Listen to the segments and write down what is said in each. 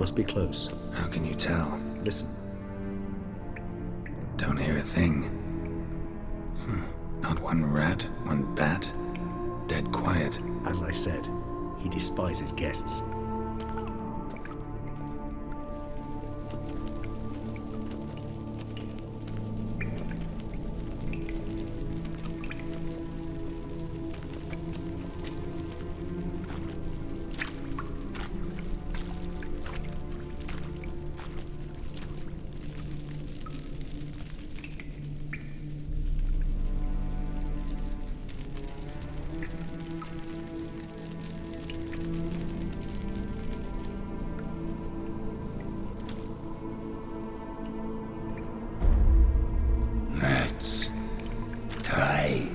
Must be close. How can you tell? Listen. Don't hear a thing. Not one rat, one bat. Dead quiet. As I said, he despises guests. Let's try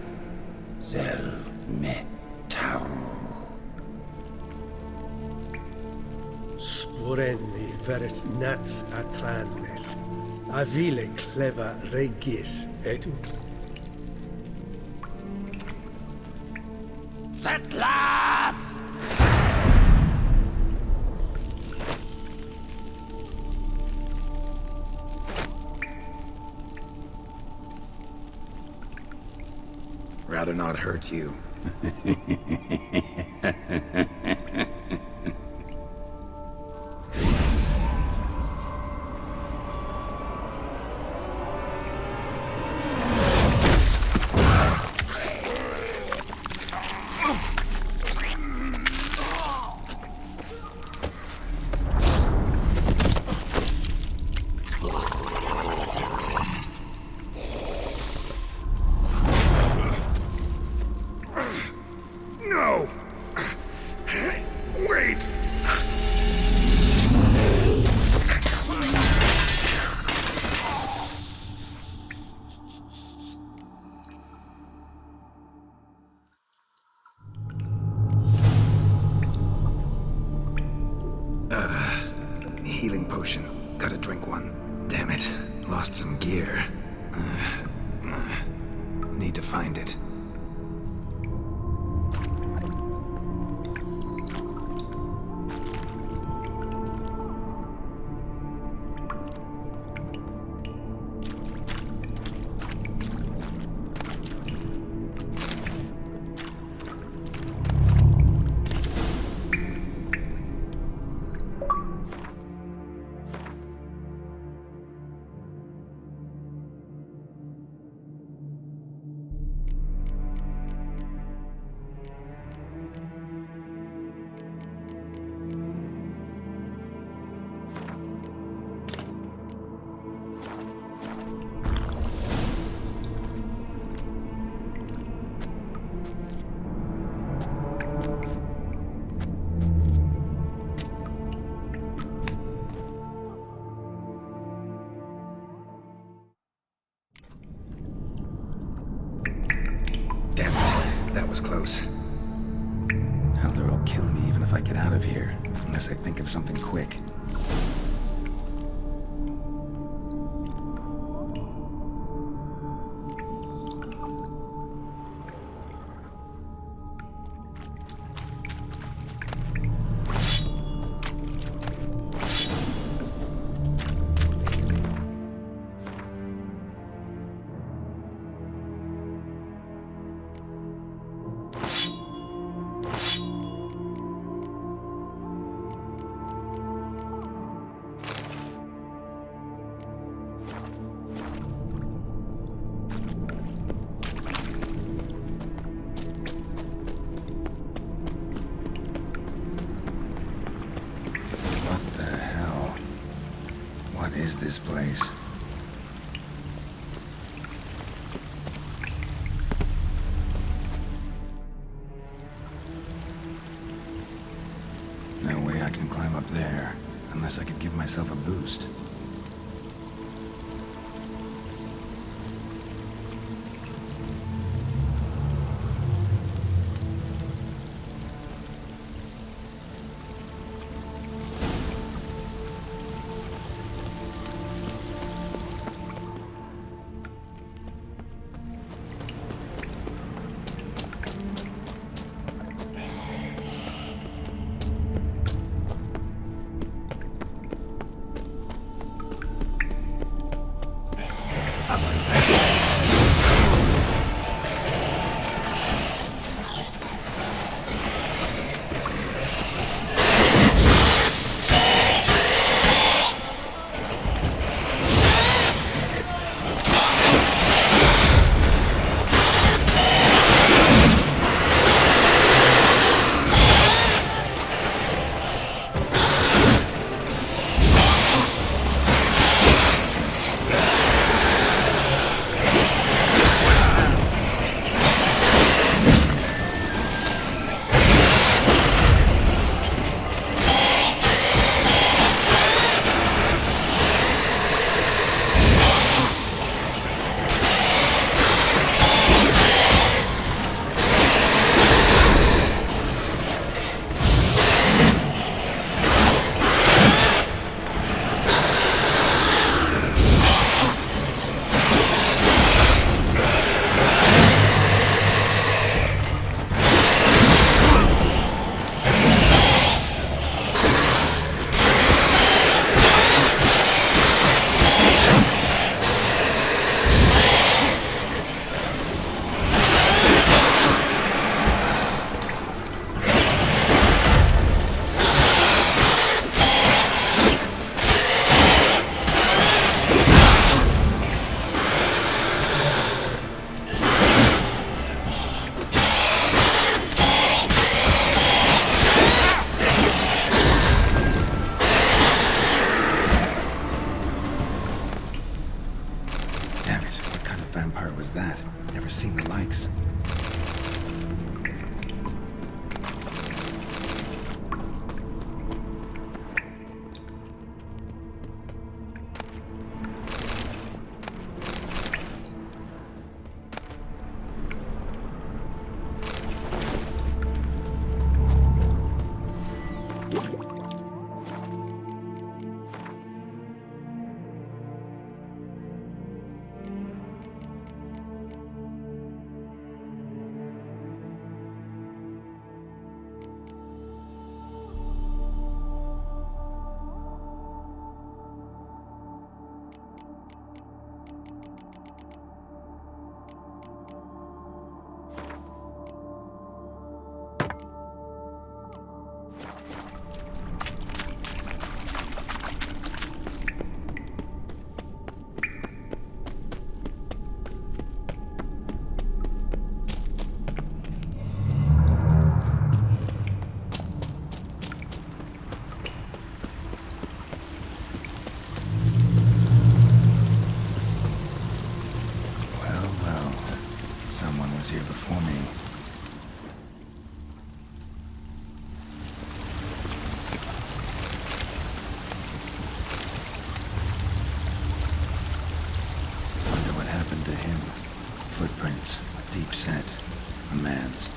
Zelmetau. Sporenni veres nats atrannes. Avile cleva regis etu. Setlas! Rather not hurt you. No! Wait! Healing potion. Gotta drink one. Damn it. Lost some gear. Need to find it. Damn it. That was close. Elder will kill me even if I get out of here. Unless I think of something quick. What is this place? No way I can climb up there, unless I could give myself a boost. vampire was that? Never seen the likes. Here before me. Wonder what happened to him. Footprints, deep set, a man's.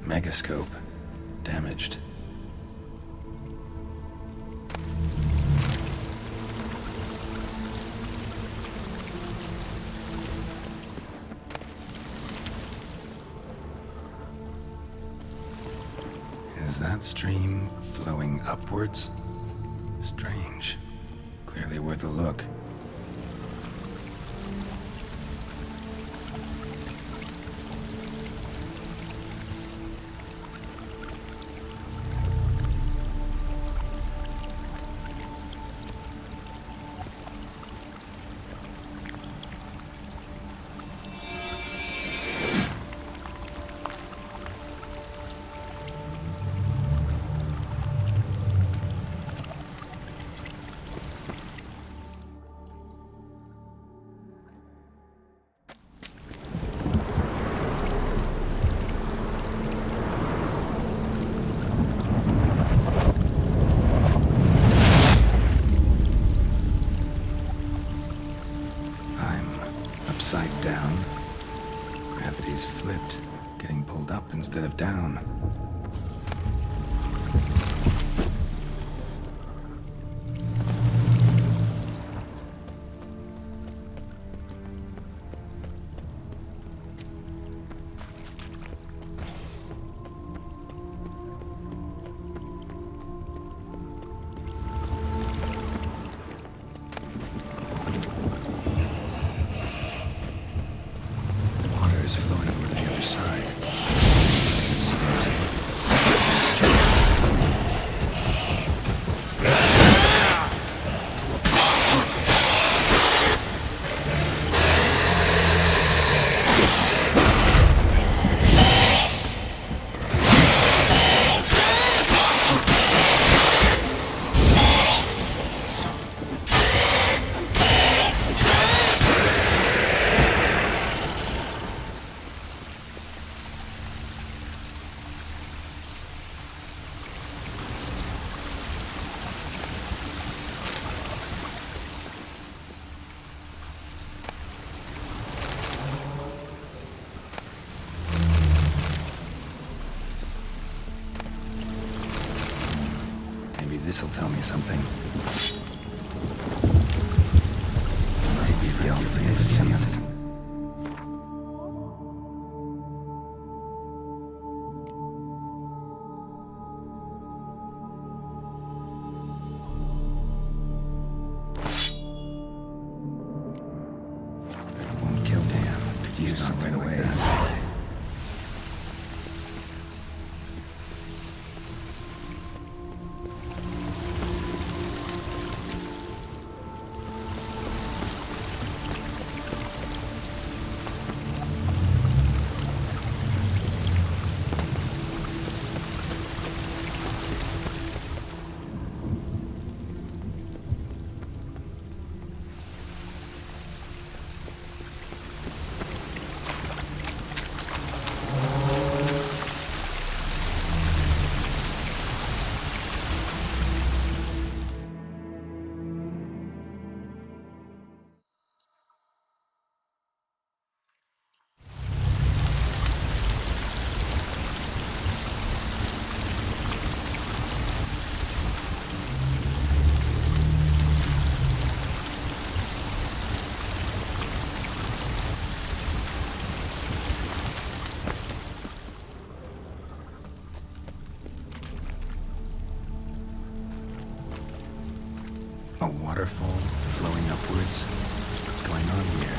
Megascope. Damaged. Is that stream flowing upwards? Strange. Clearly worth a look. move down. Water is flowing over to the other side. Maybe this'll tell me something. Must be real season. Won't kill Dan. Could use something right away. A waterfall flowing upwards? What's going on here?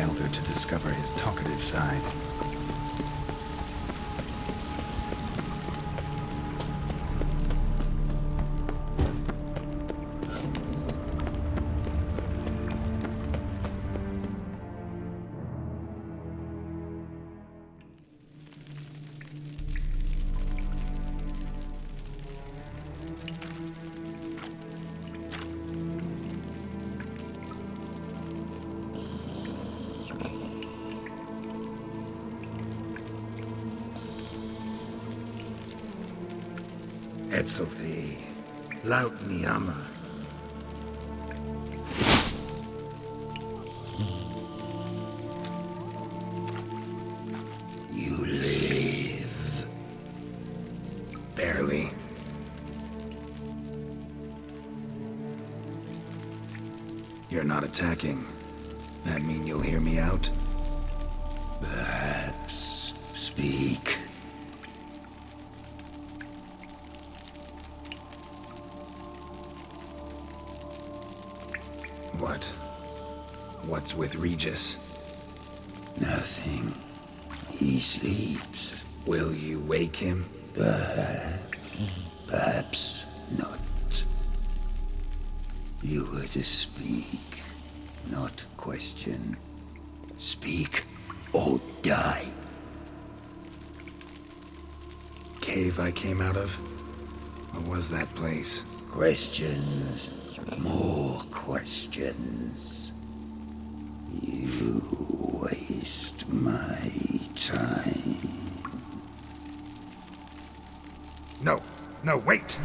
Elder to discover his talkative side. Etzelthi, laut Niama. You live. Barely. You're not attacking. That mean you'll hear me out? Perhaps. Speak. What's with Regis? Nothing. He sleeps. Will you wake him? Perhaps not. You were to speak, not question. Speak or die. Cave I came out of? What was that place? Questions. More questions. You waste my time. No, wait!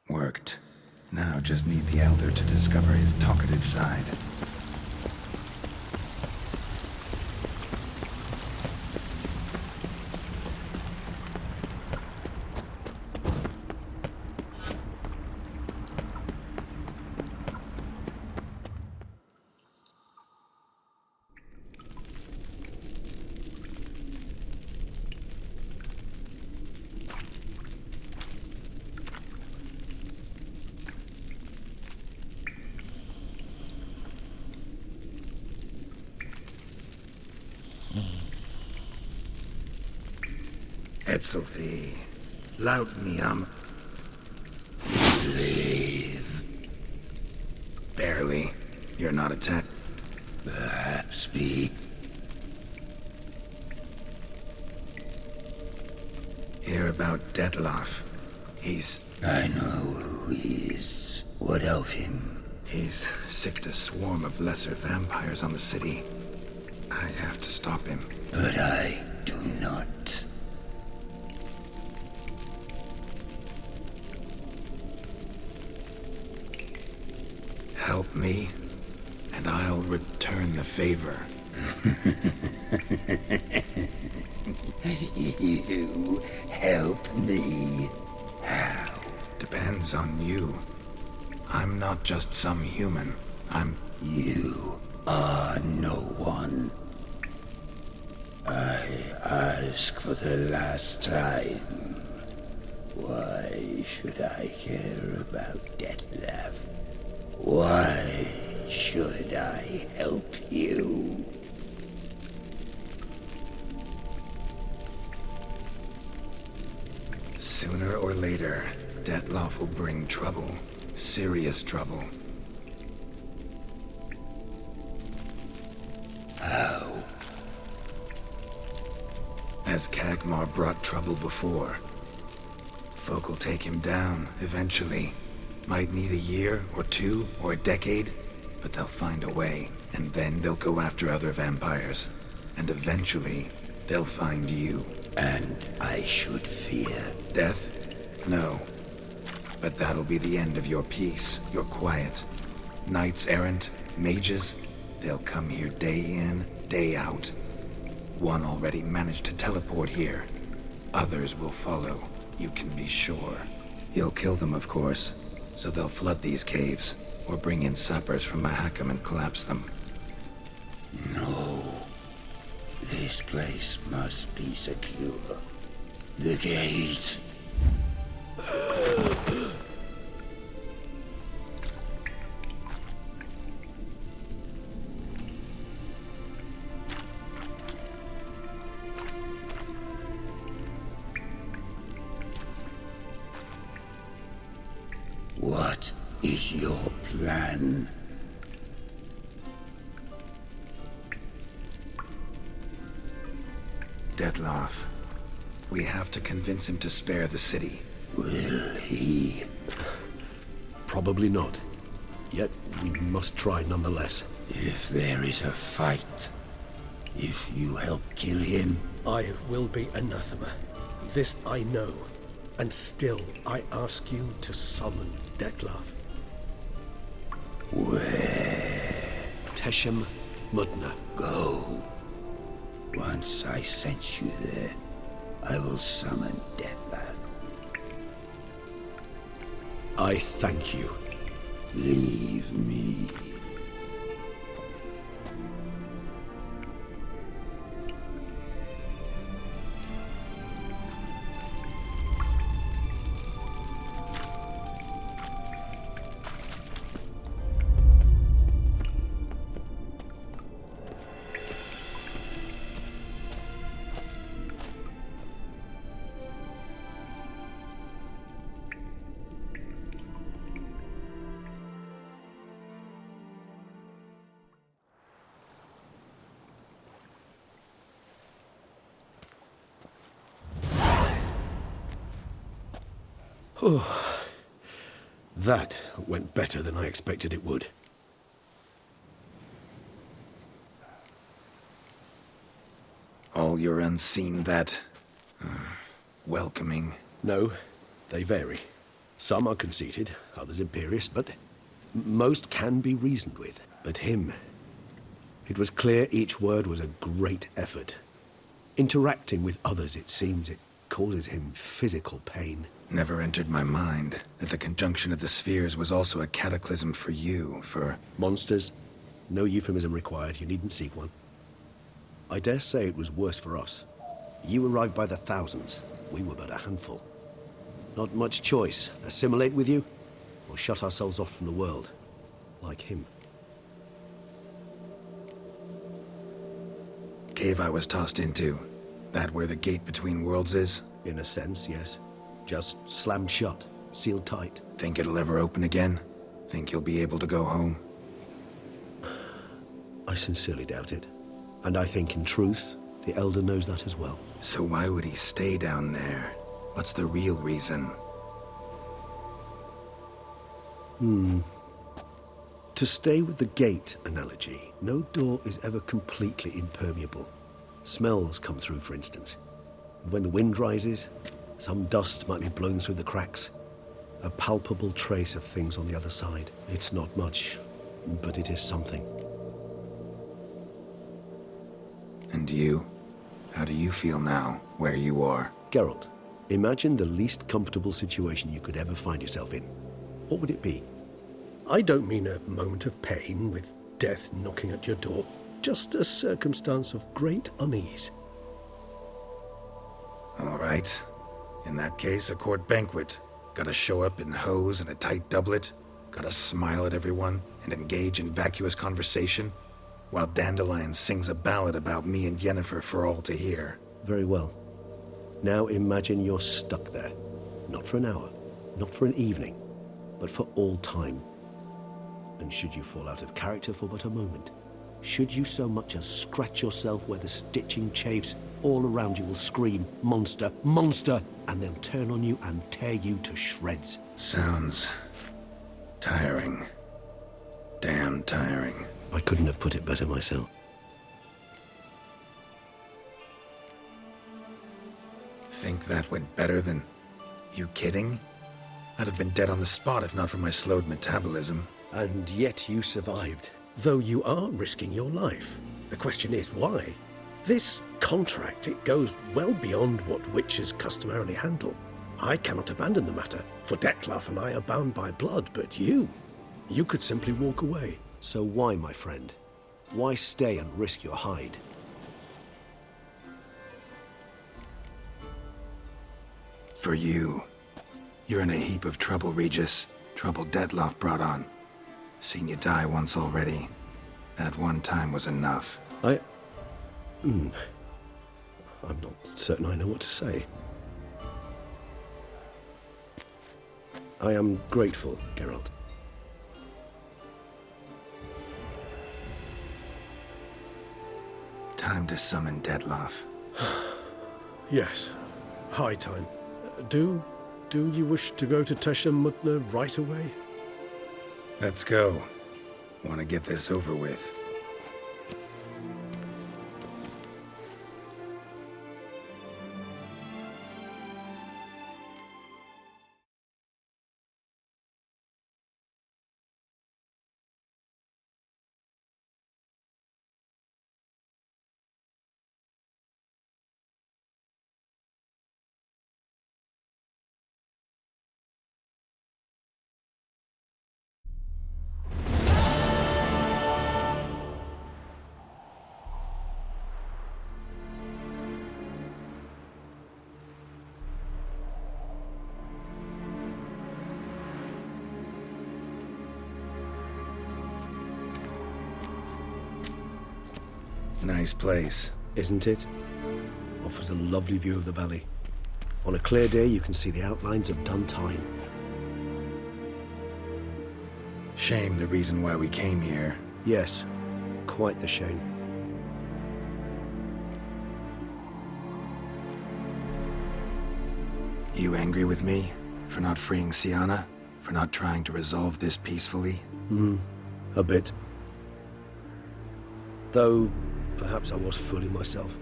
Worked. Now just need the Elder to discover his talkative side. Etzelthi, laut Niama. Live. Barely. You're not attacked. Perhaps speak. Hear about Dettlaff. I know who he is. What of him? He's sicked a swarm of lesser vampires on the city. I have to stop him. But I do not. Help me, and I'll return the favor. You help me? How? Depends on you. I'm not just some human. I'm... You are no one. I ask for the last time. Why should I care about Detlef? Why should I help you? Sooner or later, Dettlaff will bring trouble. Serious trouble. How? As Kagmar brought trouble before. Folk will take him down, eventually. Might need a year, or two, or a decade, but they'll find a way. And then they'll go after other vampires. And eventually, they'll find you. And I should fear Death? No. But that'll be the end of your peace, your quiet. Knights errant, mages, they'll come here day in, day out. One already managed to teleport here. Others will follow, you can be sure. You'll kill them, of course, so they'll flood these caves, or bring in sappers from Mahakam and collapse them. No. This place must be secure. The gate. What is your plan? Dettlaff, we have to convince him to spare the city. Will he? Probably not. Yet we must try nonetheless. If there is a fight, if you help kill him, I will be anathema. This I know. And still, I ask you to summon Dettlaff. where? Teshem Mudna. Go. Once I sense you there, I will summon Detlef. I thank you. Leave me. That went better than I expected it would. All your unseen that... welcoming. No, they vary. Some are conceited, others imperious, but most can be reasoned with. But him... It was clear each word was a great effort. Interacting with others, it seems, it causes him physical pain. Never entered my mind that the conjunction of the spheres was also a cataclysm for you, for... Monsters? No euphemism required, you needn't seek one. I dare say it was worse for us. You arrived by the thousands, we were but a handful. Not much choice, assimilate with you, or shut ourselves off from the world, like him. Cave I was tossed into. That where the gate between worlds is? In a sense, yes. Just slammed shut, sealed tight. Think it'll ever open again? Think you'll be able to go home? I sincerely doubt it. And I think, in truth, the Elder knows that as well. So why would he stay down there? What's the real reason? To stay with the gate analogy, no door is ever completely impermeable. Smells come through, for instance. And when the wind rises, some dust might be blown through the cracks. A palpable trace of things on the other side. It's not much, but it is something. And you? How do you feel now, where you are? Geralt, Imagine the least comfortable situation you could ever find yourself in. What would it be? I don't mean a moment of pain with death knocking at your door. Just a circumstance of great unease. All right. In that case, a court banquet. Gotta show up in hose and a tight doublet. Gotta smile at everyone and engage in vacuous conversation, while Dandelion sings a ballad about me and Yennefer for all to hear. Very well. Now imagine you're stuck there. Not for an hour, not for an evening, but for all time. And should you fall out of character for but a moment, should you so much as scratch yourself where the stitching chafes, all around you will scream, "Monster! Monster!" and they'll turn on you and tear you to shreds. Sounds tiring. Damn tiring. I couldn't have put it better myself. Think that went better than... You kidding? I'd have been dead on the spot if not for my slowed metabolism. And yet you survived. Though you are risking your life. The question is, why? This contract, it goes well beyond what witches customarily handle. I cannot abandon the matter, for Dettlaff and I are bound by blood, but you could simply walk away. So why, my friend? Why stay and risk your hide? For you. You're in a heap of trouble, Regis. Trouble Dettlaff brought on. Seen you die once already. That one time was enough. I'm not certain I know what to say. I am grateful, Geralt. Time to summon Dettlaff. Yes, high time. Do you wish to go to Tesha Mutna right away? Let's go. Want to get this over with. Nice place. Isn't it? Offers a lovely view of the valley. On a clear day, you can see the outlines of Dun Time. Shame the reason why we came here. Yes, quite the shame. You angry with me? For not freeing Sienna? For not trying to resolve this peacefully? A bit. Though, perhaps I was fooling myself.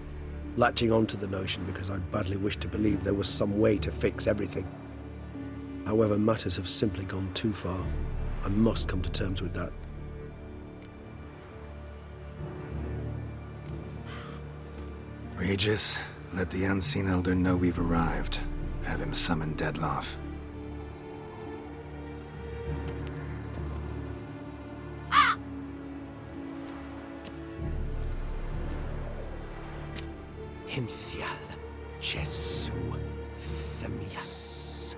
Latching on to the notion because I badly wished to believe there was some way to fix everything. However, matters have simply gone too far. I must come to terms with that. Regis, let the Unseen Elder know we've arrived. Have him summon Dettlaff. Hinthial, Jesu, Themias.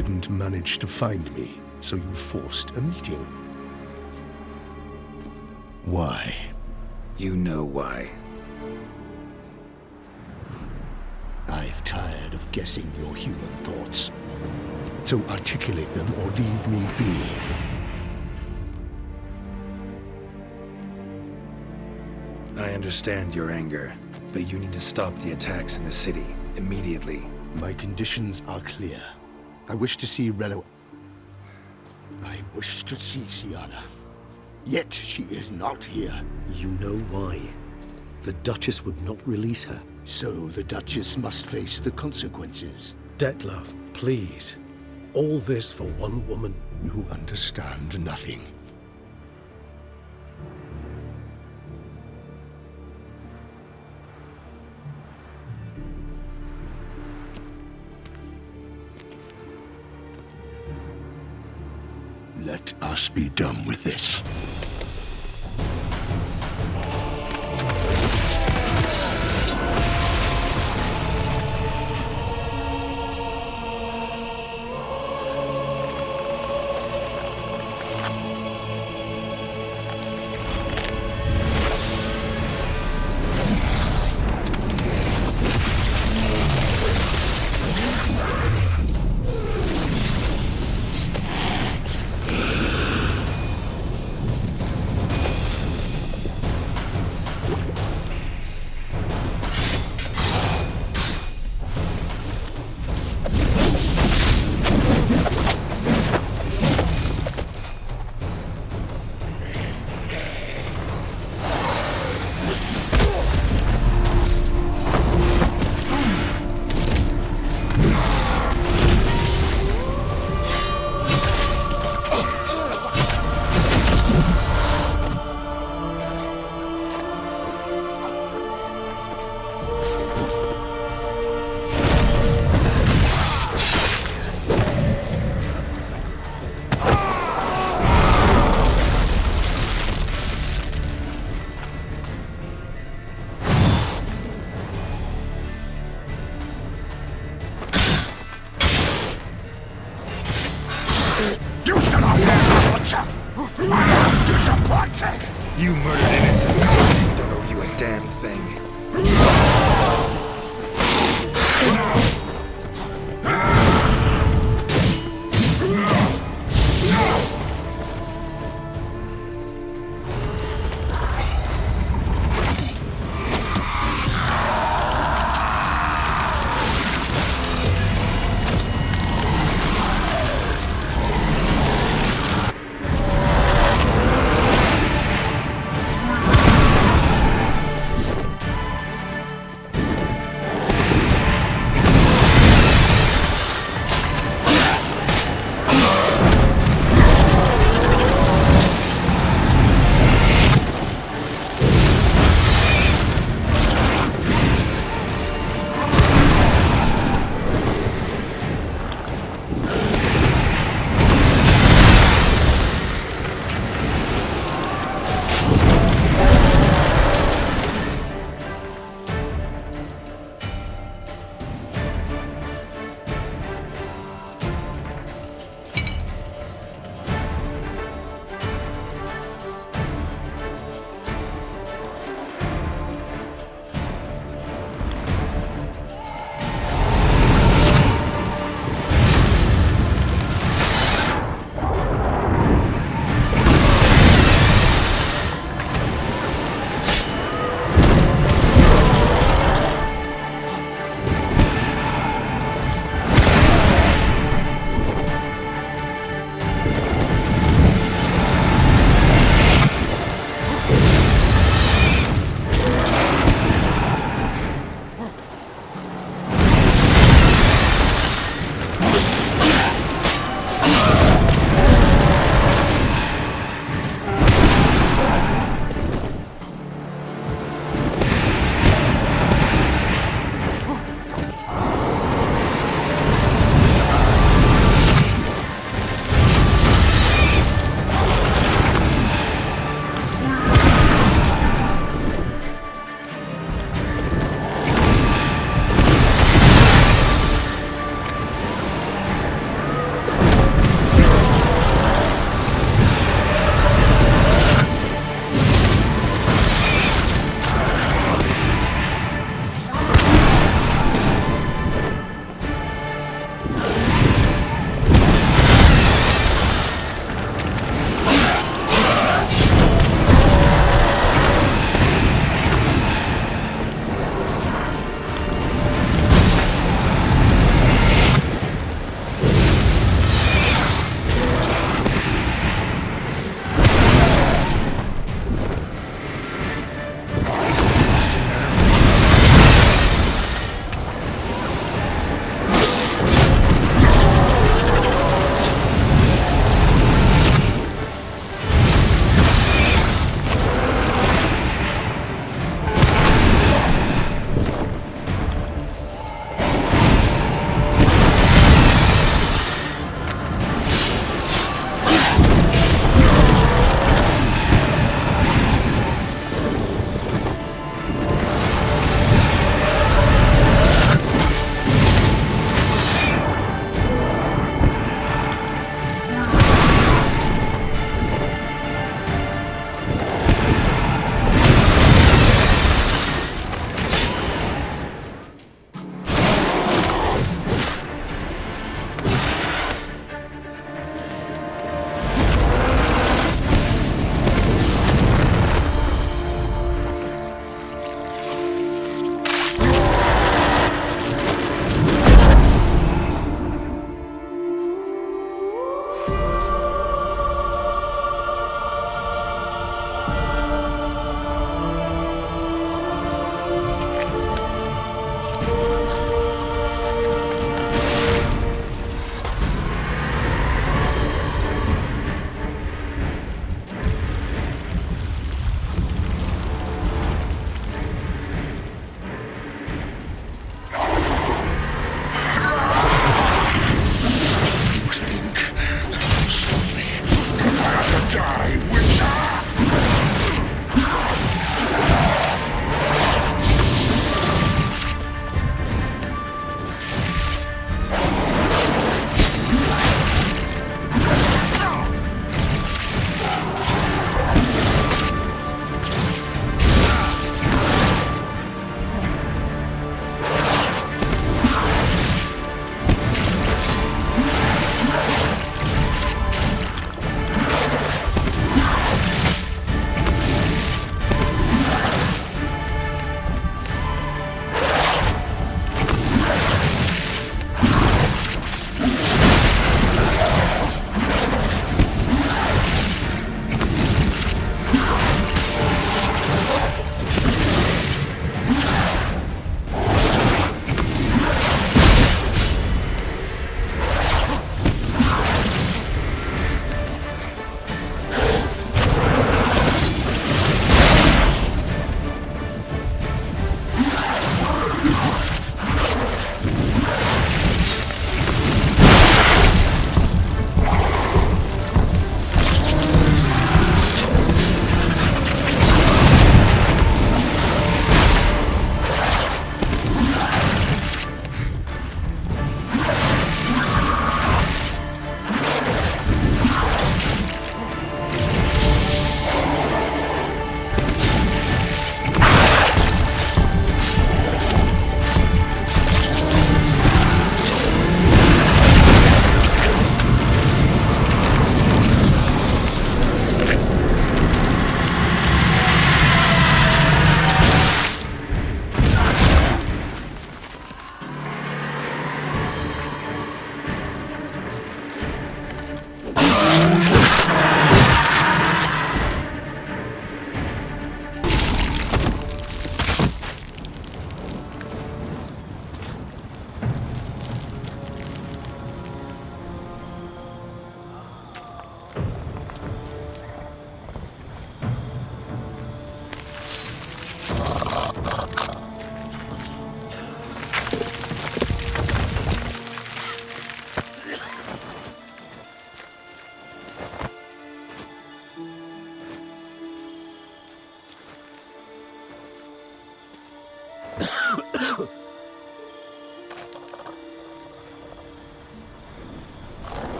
didn't manage to find me, so you forced a meeting. Why? You know why. I've tired of guessing your human thoughts. So articulate them or leave me be. I understand your anger, but you need to stop the attacks in the city immediately. My conditions are clear. I wish to see Relo. I wish to see Siana. Yet she is not here. You know why. The Duchess would not release her. So the Duchess must face the consequences. Dettlaff, please. All this for one woman. You understand nothing. Let us be done with this. You murdered innocents. Don't owe you a damn thing.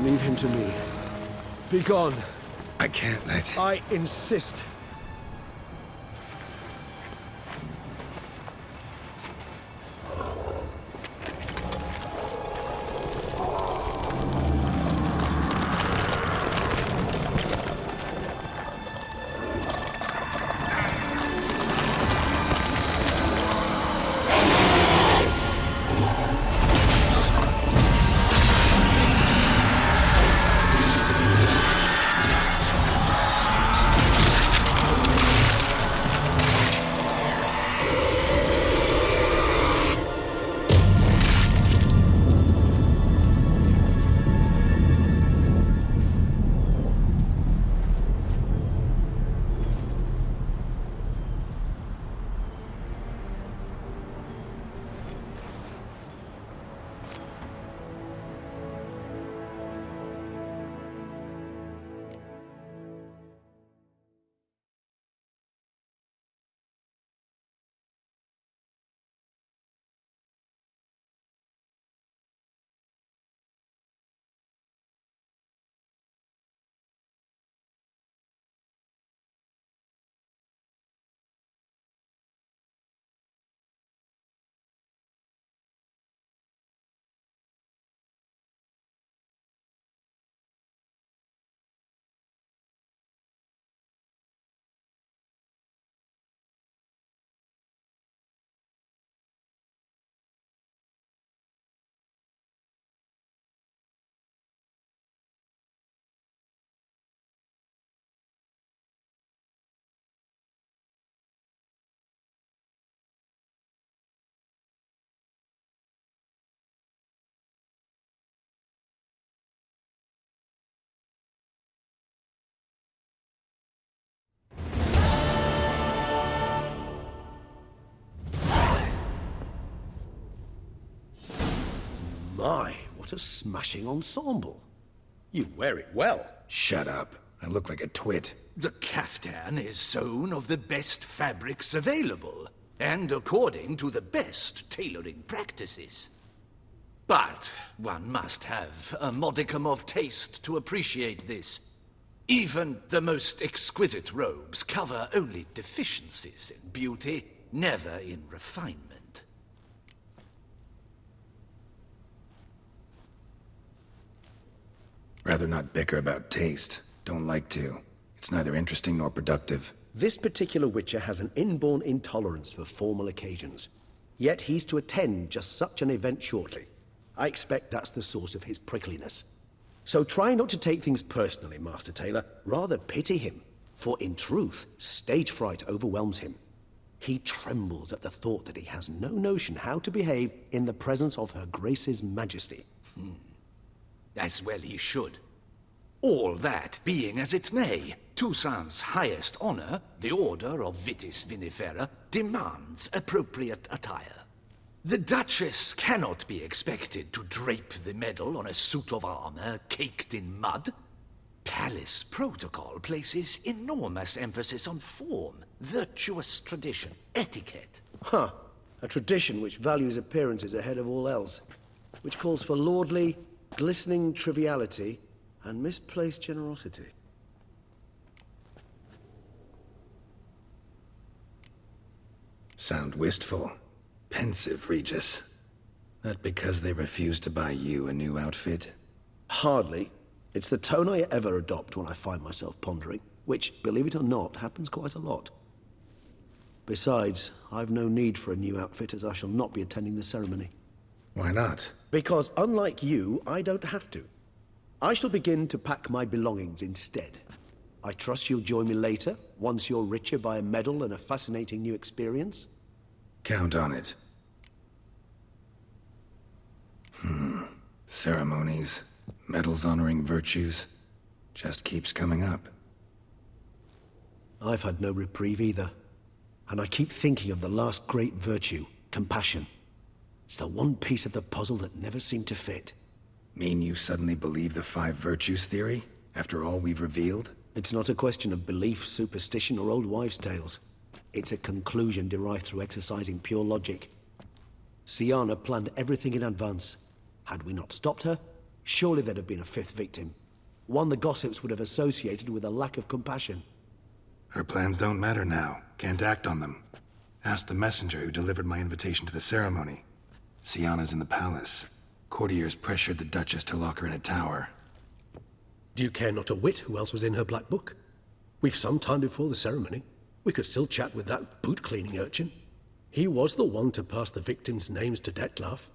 Leave him to me. Be gone. I can't let... I insist. My, what a smashing ensemble. You wear it well. Shut up. I look like a twit. The caftan is sewn of the best fabrics available, and according to the best tailoring practices. But one must have a modicum of taste to appreciate this. Even the most exquisite robes cover only deficiencies in beauty, never in refinement. Rather not bicker about taste. Don't like to. It's neither interesting nor productive. This particular Witcher has an inborn intolerance for formal occasions. Yet he's to attend just such an event shortly. I expect that's the source of his prickliness. So try not to take things personally, Master Taylor. Rather pity him. For in truth, stage fright overwhelms him. He trembles at the thought that he has no notion how to behave in the presence of Her Grace's Majesty. As well he should. All that being as it may, Toussaint's highest honor, the Order of Vitis Vinifera, demands appropriate attire. The Duchess cannot be expected to drape the medal on a suit of armor caked in mud. Palace protocol places enormous emphasis on form, virtuous tradition, etiquette. Huh. A tradition which values appearances ahead of all else. Which calls for lordly, glistening triviality and misplaced generosity. Sound wistful. Pensive, Regis. That because they refuse to buy you a new outfit? Hardly. It's the tone I ever adopt when I find myself pondering, which, believe it or not, happens quite a lot. Besides, I've no need for a new outfit as I shall not be attending the ceremony. Why not? Because unlike you, I don't have to. I shall begin to pack my belongings instead. I trust you'll join me later, once you're richer by a medal and a fascinating new experience? Count on it. Ceremonies, medals honoring virtues, just keeps coming up. I've had no reprieve either. And I keep thinking of the last great virtue, compassion. It's the one piece of the puzzle that never seemed to fit. Mean you suddenly believe the 5 virtues theory, after all we've revealed? It's not a question of belief, superstition, or old wives' tales. It's a conclusion derived through exercising pure logic. Syanna planned everything in advance. Had we not stopped her, surely there'd have been a fifth victim. One the gossips would have associated with a lack of compassion. Her plans don't matter now. Can't act on them. Ask the messenger who delivered my invitation to the ceremony. Sienna's in the palace. Courtiers pressured the Duchess to lock her in a tower. Do you care not a whit who else was in her black book? We've some time before the ceremony. We could still chat with that boot-cleaning urchin. He was the one to pass the victims' names to Dettlaff.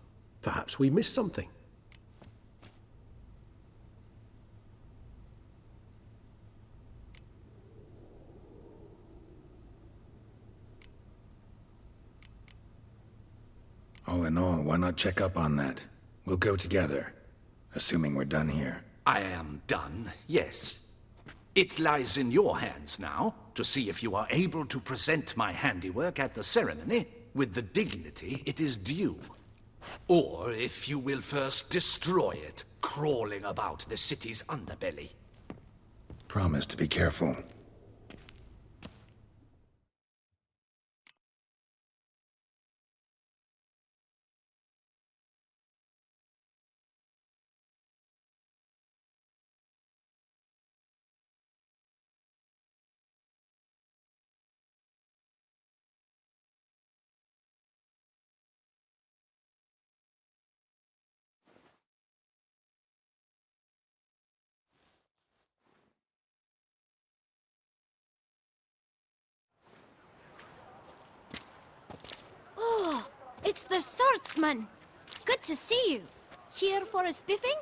Perhaps we missed something. All in all, why not check up on that? We'll go together, assuming we're done here. I am done, yes. It lies in your hands now to see if you are able to present my handiwork at the ceremony with the dignity it is due. Or if you will first destroy it, crawling about the city's underbelly. Promise to be careful. It's the swordsman! Good to see you. Here for a spiffing?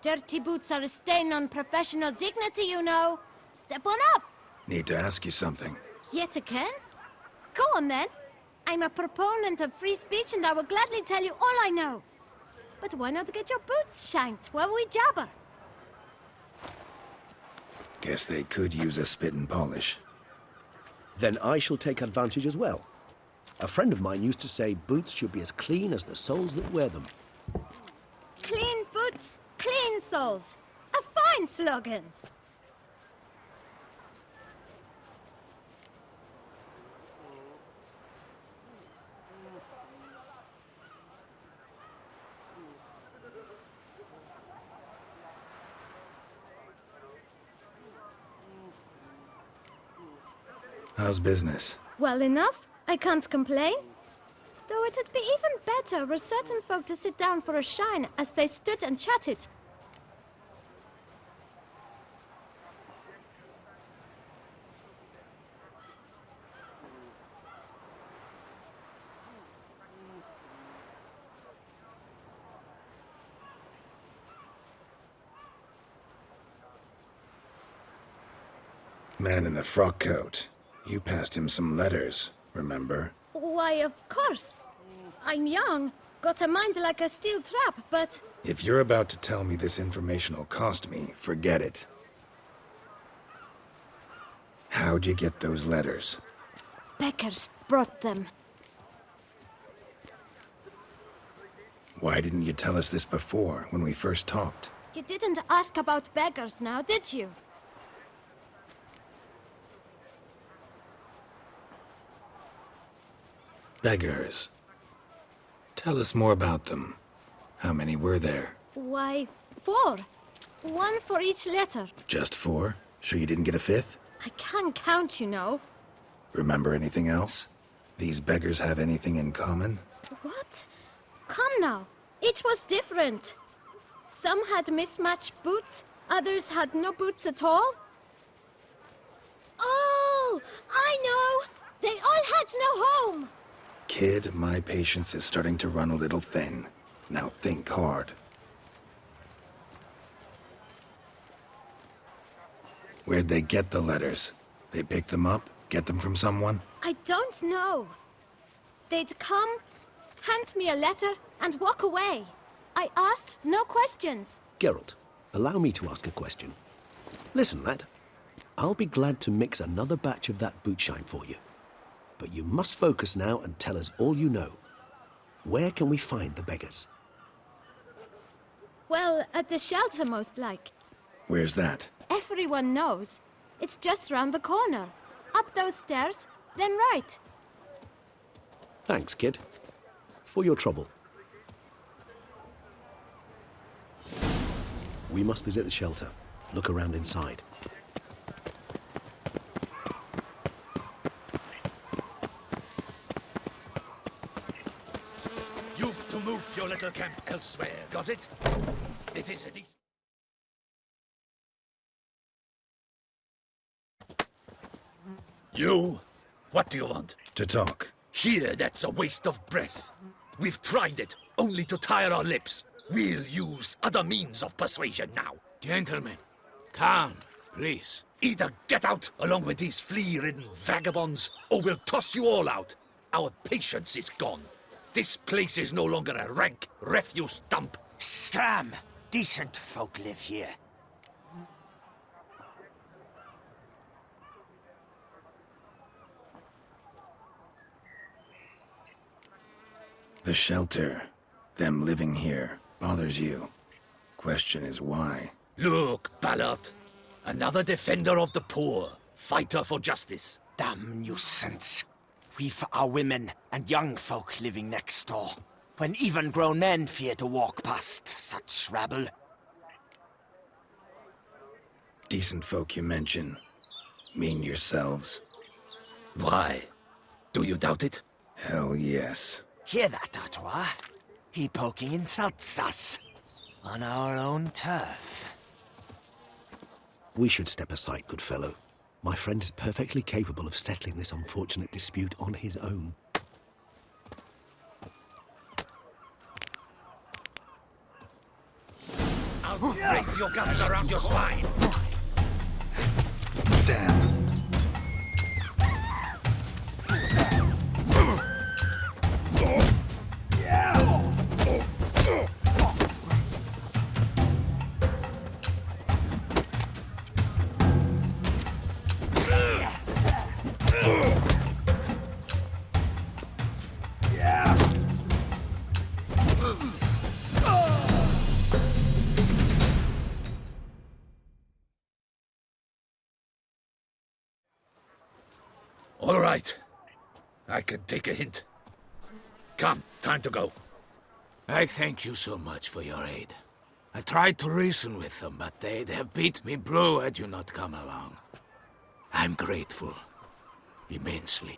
Dirty boots are a stain on professional dignity, you know. Step on up. Need to ask you something. Yet again? Go on then. I'm a proponent of free speech and I will gladly tell you all I know. But why not get your boots shanked while we jabber? Guess they could use a spit and polish. Then I shall take advantage as well. A friend of mine used to say boots should be as clean as the soles that wear them. Clean boots, clean soles. A fine slogan. How's business? Well enough. I can't complain. Though it'd be even better were certain folk to sit down for a shine as they stood and chatted. Man in the frock coat. You passed him some letters, remember? Why, of course. I'm young, got a mind like a steel trap, but... If you're about to tell me this information'll cost me, forget it. How'd you get those letters? Beggars brought them. Why didn't you tell us this before, when we first talked? You didn't ask about beggars now, did you? Beggars. Tell us more about them. How many were there? Why, 4. 1 for each letter. Just 4? Sure you didn't get a 5th? I can't count, you know. Remember anything else? These beggars have anything in common? What? Come now. Each was different. Some had mismatched boots, others had no boots at all. Oh, I know! They all had no home! Kid, my patience is starting to run a little thin. Now think hard. Where'd they get the letters? They pick them up? Get them from someone? I don't know. They'd come, hand me a letter, and walk away. I asked no questions. Geralt, allow me to ask a question. Listen, lad. I'll be glad to mix another batch of that bootshine for you. But you must focus now and tell us all you know. Where can we find the beggars? Well, at the shelter, most like. Where's that? Everyone knows. It's just round the corner. Up those stairs, then right. Thanks, kid. For your trouble. We must visit the shelter. Look around inside. You've to move your little camp elsewhere, got it? This is a decent... You? What do you want? To talk. Here, that's a waste of breath. We've tried it, only to tire our lips. We'll use other means of persuasion now. Gentlemen, calm, please. Either get out along with these flea-ridden vagabonds, or we'll toss you all out. Our patience is gone. This place is no longer a rank refuse dump. Scram! Decent folk live here. The shelter, them living here, bothers you. Question is why. Look, Ballard. Another defender of the poor. Fighter for justice. Damn nuisance. We've our women and young folk living next door, when even grown men fear to walk past such rabble. Decent folk you mention. Mean yourselves? Why? Do you doubt it? Hell yes. Hear that, Artois? He poking insults us. On our own turf. We should step aside, good fellow. My friend is perfectly capable of settling this unfortunate dispute on his own. I'll break your guns around your spine. Damn. All right. I can take a hint. Come, time to go. I thank you so much for your aid. I tried to reason with them, but they'd have beat me blue had you not come along. I'm grateful. Immensely.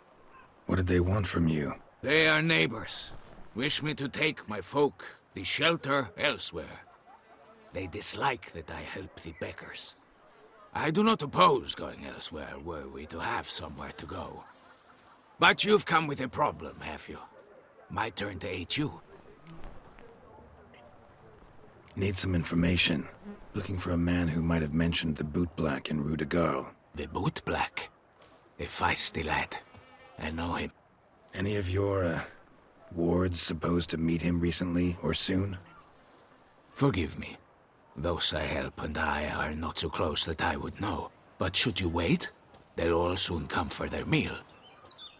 What did they want from you? They are neighbors. Wish me to take my folk, the shelter, elsewhere. They dislike that I help the beggars. I do not oppose going elsewhere, were we to have somewhere to go. But you've come with a problem, have you? My turn to aid you. Need some information. Looking for a man who might have mentioned the bootblack in Rue de Garl. The bootblack? A feisty lad. I know him. Any of your, wards supposed to meet him recently or soon? Forgive me. Those I help and I are not so close that I would know. But should you wait, they'll all soon come for their meal.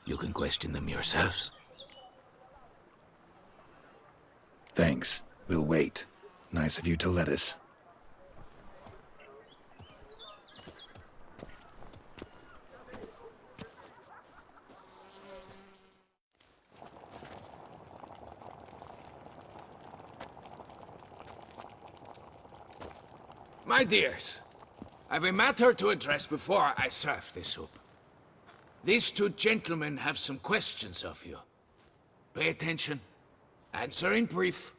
You can question them yourselves. Thanks. We'll wait. Nice of you to let us. My dears, I've a matter to address before I serve the soup. These two gentlemen have some questions of you. Pay attention. Answer in brief.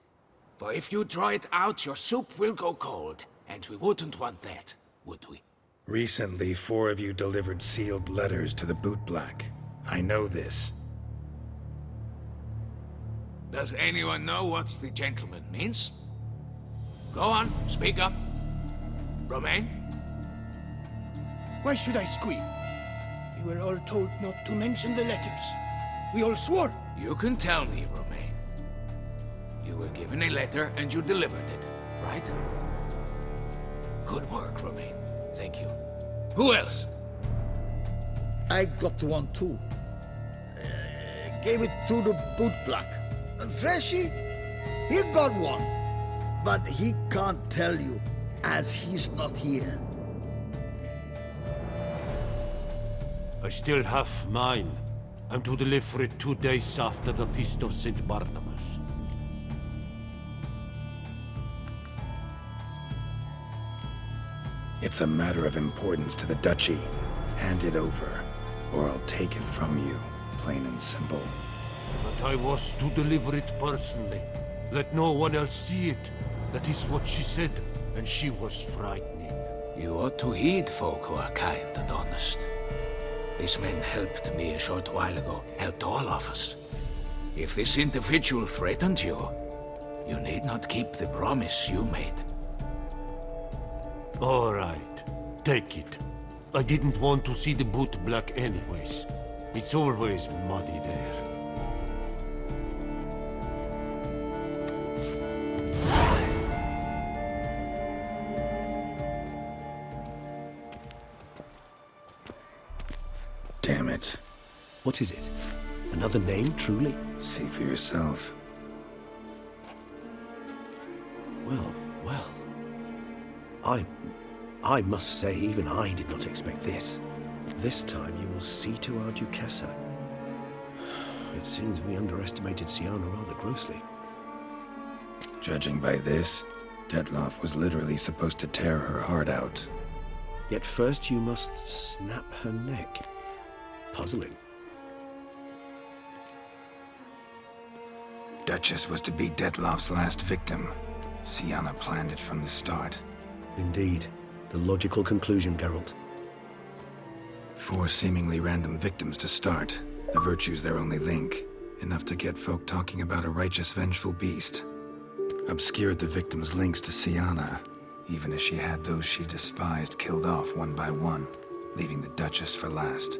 For if you draw it out, your soup will go cold. And we wouldn't want that, would we? Recently, 4 of you delivered sealed letters to the bootblack. I know this. Does anyone know what the gentleman means? Go on, speak up. Romain? Why should I squeal? We were all told not to mention the letters. We all swore. You can tell me, Romain. You were given a letter and you delivered it, right? Good work, Romain. Thank you. Who else? I got one too. Gave it to the bootblack. Freshy, he got one. But he can't tell you, as he's not here. I still have mine. I'm to deliver it 2 days after the Feast of St. Barnabas. It's a matter of importance to the duchy. Hand it over, or I'll take it from you, plain and simple. But I was to deliver it personally. Let no one else see it. That is what she said, and she was frightening. You ought to heed folk who are kind and honest. This man helped me a short while ago, helped all of us. If this individual threatened you, you need not keep the promise you made. All right, take it. I didn't want to see the boot black anyways. It's always muddy there. Damn it. What is it? Another name, truly? See for yourself. Well, well. I must say, even I did not expect this. This time you will see to our Duquesa. It seems we underestimated Syanna rather grossly. Judging by this, Detloff was literally supposed to tear her heart out. Yet first you must snap her neck. Puzzling. Duchess was to be Detloff's last victim. Syanna planned it from the start. Indeed. The logical conclusion, Geralt. 4 seemingly random victims to start. The virtue's their only link. Enough to get folk talking about a righteous, vengeful beast. Obscured the victims' links to Syanna, even as she had those she despised killed off one by one, leaving the Duchess for last.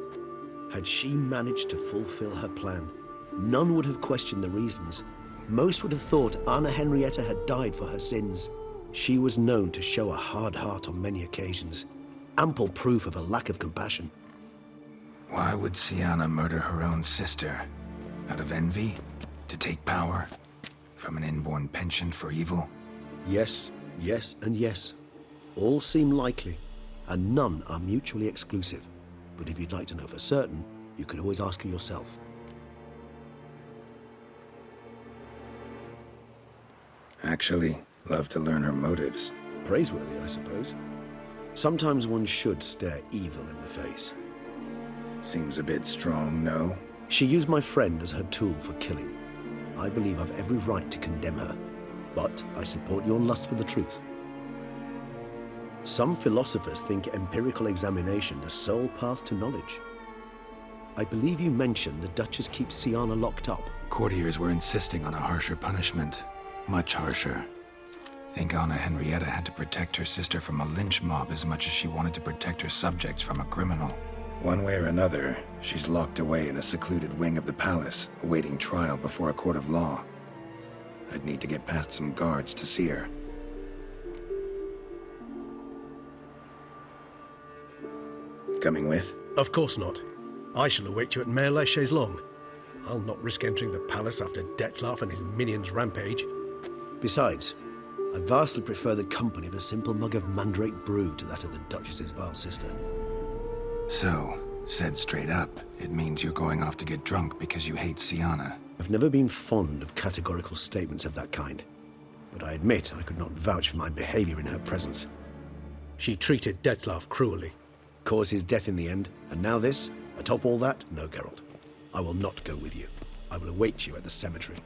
Had she managed to fulfill her plan, none would have questioned the reasons. Most would have thought Anna Henrietta had died for her sins. She was known to show a hard heart on many occasions. Ample proof of a lack of compassion. Why would Syanna murder her own sister? Out of envy? To take power? From an inborn penchant for evil? Yes, yes, and yes. All seem likely, and none are mutually exclusive. But if you'd like to know for certain, you could always ask her yourself. Actually, love to learn her motives. Praiseworthy, I suppose. Sometimes one should stare evil in the face. Seems a bit strong, no? She used my friend as her tool for killing. I believe I've every right to condemn her, but I support your lust for the truth. Some philosophers think empirical examination the sole path to knowledge. I believe you mentioned the Duchess keeps Syanna locked up. Courtiers were insisting on a harsher punishment. Much harsher. Think Anna Henrietta had to protect her sister from a lynch mob as much as she wanted to protect her subjects from a criminal. One way or another, she's locked away in a secluded wing of the palace, awaiting trial before a court of law. I'd need to get past some guards to see her. Coming with? Of course not. I shall await you at Mare la Chaise-Longue. I'll not risk entering the palace after Detlaff and his minions rampage. Besides, I vastly prefer the company of a simple mug of mandrake brew to that of the Duchess's vile sister. So, said straight up, it means you're going off to get drunk because you hate Syanna. I've never been fond of categorical statements of that kind, but I admit I could not vouch for my behavior in her presence. She treated Detlaff cruelly. Caused his death in the end, and now this? Atop all that? No, Geralt. I will not go with you. I will await you at the cemetery.